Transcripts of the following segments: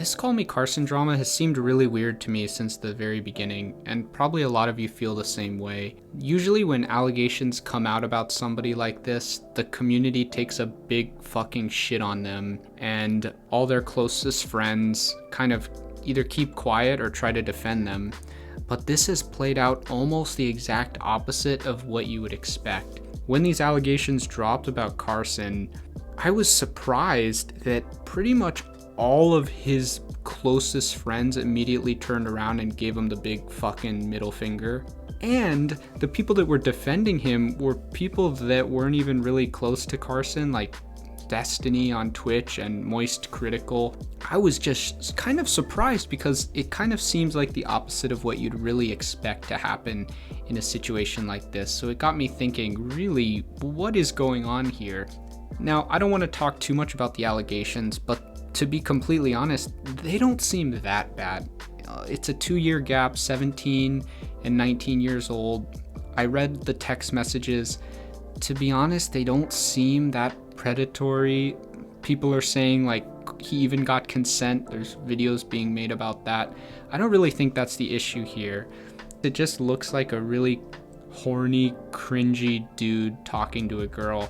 This Call Me Carson drama has seemed really weird to me since the very beginning, and probably a lot of you feel the same way. Usually when allegations come out about somebody like this, the community takes a big fucking shit on them, and all their closest friends kind of either keep quiet or try to defend them. But this has played out almost the exact opposite of what you would expect. When these allegations dropped about Carson, I was surprised that pretty much all of his closest friends immediately turned around and gave him the big fucking middle finger. And the people that were defending him were people that weren't even really close to Carson, like Destiny on Twitch and Moist Critical. I was just kind of surprised because it kind of seems like the opposite of what you'd really expect to happen in a situation like this. So it got me thinking, really, what is going on here? Now, I don't want to talk too much about the allegations, but to be completely honest, they don't seem that bad. It's a 2-year gap, 17 and 19 years old. I read the text messages. To be honest, they don't seem that predatory. People are saying like he even got consent. There's videos being made about that. I don't really think that's the issue here. It just looks like a really horny, cringy dude talking to a girl.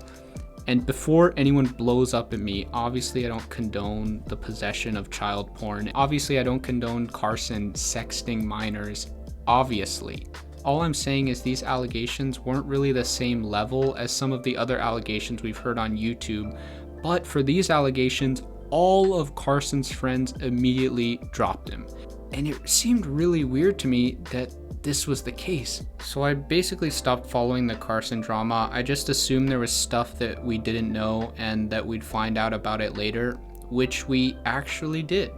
And before anyone blows up at me, obviously I don't condone the possession of child porn. Obviously I don't condone Carson sexting minors, obviously. All I'm saying is these allegations weren't really the same level as some of the other allegations we've heard on YouTube. But for these allegations, all of Carson's friends immediately dropped him. And it seemed really weird to me that this was the case. So I basically stopped following the Carson drama. I just assumed there was stuff that we didn't know and that we'd find out about it later, which we actually did.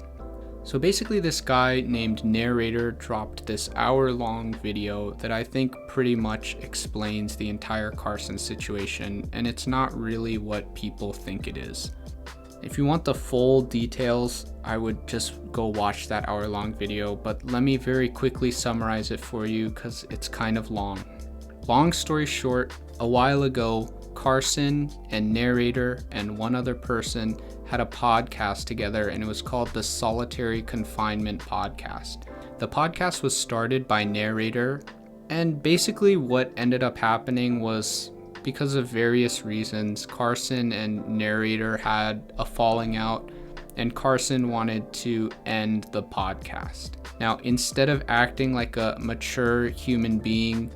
So basically this guy named Narrator dropped this hour-long video that I think pretty much explains the entire Carson situation, and it's not really what people think it is. If you want the full details, I would just go watch that hour-long video, but let me very quickly summarize it for you because it's kind of long. Long story short, a while ago, Carson and Narrator and one other person had a podcast together, and it was called the Solitary Confinement Podcast. The podcast was started by Narrator, and basically what ended up happening was, because of various reasons, Carson and Narrator had a falling out, and Carson wanted to end the podcast. Now, instead of acting like a mature human being,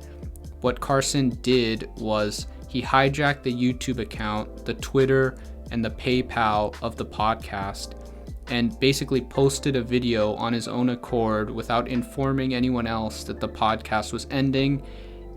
what Carson did was he hijacked the YouTube account, the Twitter, and the PayPal of the podcast, and basically posted a video on his own accord without informing anyone else that the podcast was ending.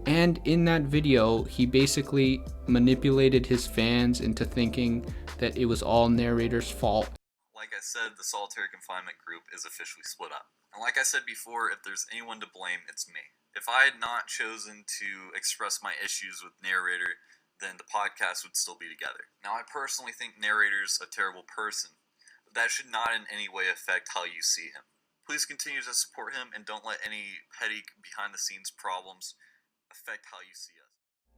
And in that video, he basically manipulated his fans into thinking that it was all Narrator's fault. Like I said, the solitary confinement group is officially split up. And like I said before, if there's anyone to blame, it's me. If I had not chosen to express my issues with Narrator, then the podcast would still be together. Now, I personally think Narrator's a terrible person, but that should not in any way affect how you see him. Please continue to support him and don't let any petty behind-the-scenes problems affect how you see us.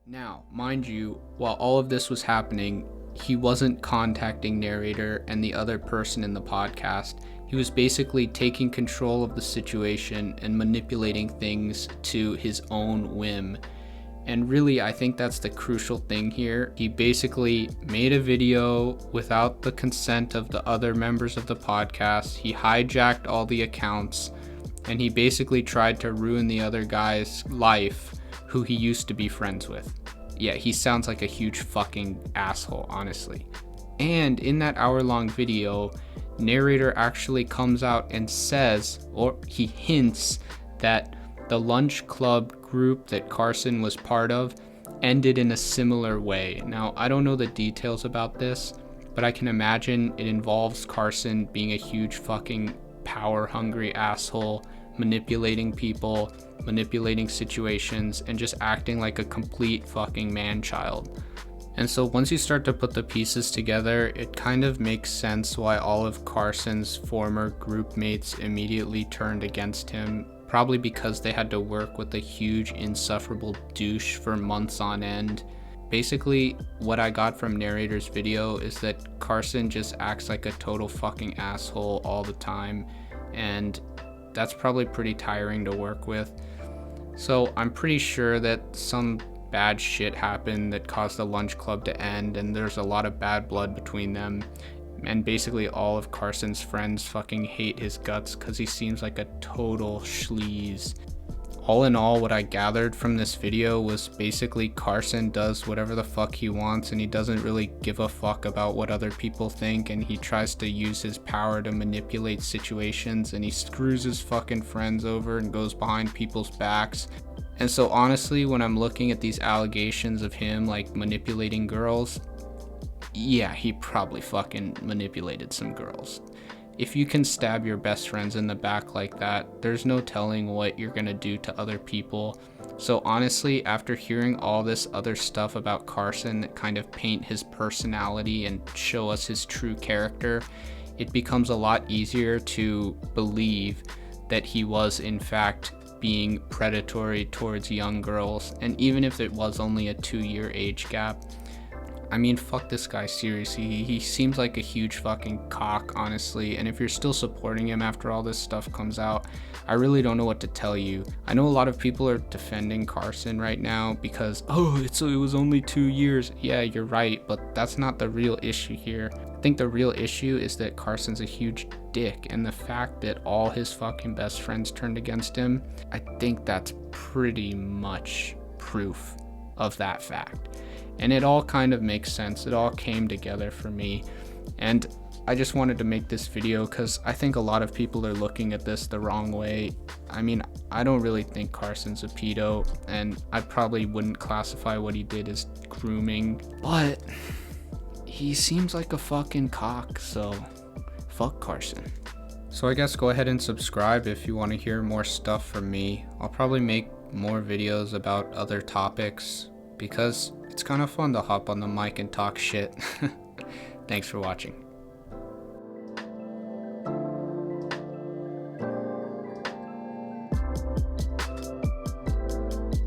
Now, mind you, while all of this was happening, he wasn't contacting Narrator and the other person in the podcast. He was basically taking control of the situation and manipulating things to his own whim. And really, I think that's the crucial thing here. He basically made a video without the consent of the other members of the podcast. He hijacked all the accounts, and he basically tried to ruin the other guy's life who he used to be friends with. Yeah, he sounds like a huge fucking asshole, honestly. And in that hour-long video, Narrator actually comes out and says, or he hints, that the lunch club group that Carson was part of ended in a similar way. Now, I don't know the details about this, but I can imagine it involves Carson being a huge fucking power-hungry asshole, manipulating people, manipulating situations, and just acting like a complete fucking man-child. And so once you start to put the pieces together, it kind of makes sense why all of Carson's former group mates immediately turned against him, probably because they had to work with a huge insufferable douche for months on end. Basically, what I got from narrator's video is that Carson just acts like a total fucking asshole all the time, and that's probably pretty tiring to work with. So I'm pretty sure that some bad shit happened that caused the lunch club to end, and there's a lot of bad blood between them, and basically all of Carson's friends fucking hate his guts because he seems like a total sleaze. All in all, what I gathered from this video was basically Carson does whatever the fuck he wants, and he doesn't really give a fuck about what other people think, and he tries to use his power to manipulate situations, and he screws his fucking friends over and goes behind people's backs. And so honestly, when I'm looking at these allegations of him like manipulating girls, yeah, he probably fucking manipulated some girls. If you can stab your best friends in the back like that, there's no telling what you're gonna do to other people. So honestly, after hearing all this other stuff about Carson that kind of paint his personality and show us his true character, it becomes a lot easier to believe that he was in fact being predatory towards young girls. And even if it was only a 2-year age gap, I mean, fuck this guy, seriously. He seems like a huge fucking cock, honestly. And if you're still supporting him after all this stuff comes out, I really don't know what to tell you. I know a lot of people are defending Carson right now because, oh, it was only 2 years. Yeah, you're right, but that's not the real issue here. I think the real issue is that Carson's a huge dick, and the fact that all his fucking best friends turned against him, I think that's pretty much proof of that fact. And it all kind of makes sense. It all came together for me. And I just wanted to make this video because I think a lot of people are looking at this the wrong way. I mean, I don't really think Carson's a pedo, and I probably wouldn't classify what he did as grooming, but he seems like a fucking cock, so fuck Carson. So I guess go ahead and subscribe if you want to hear more stuff from me. I'll probably make more videos about other topics because it's kind of fun to hop on the mic and talk shit. Thanks for watching.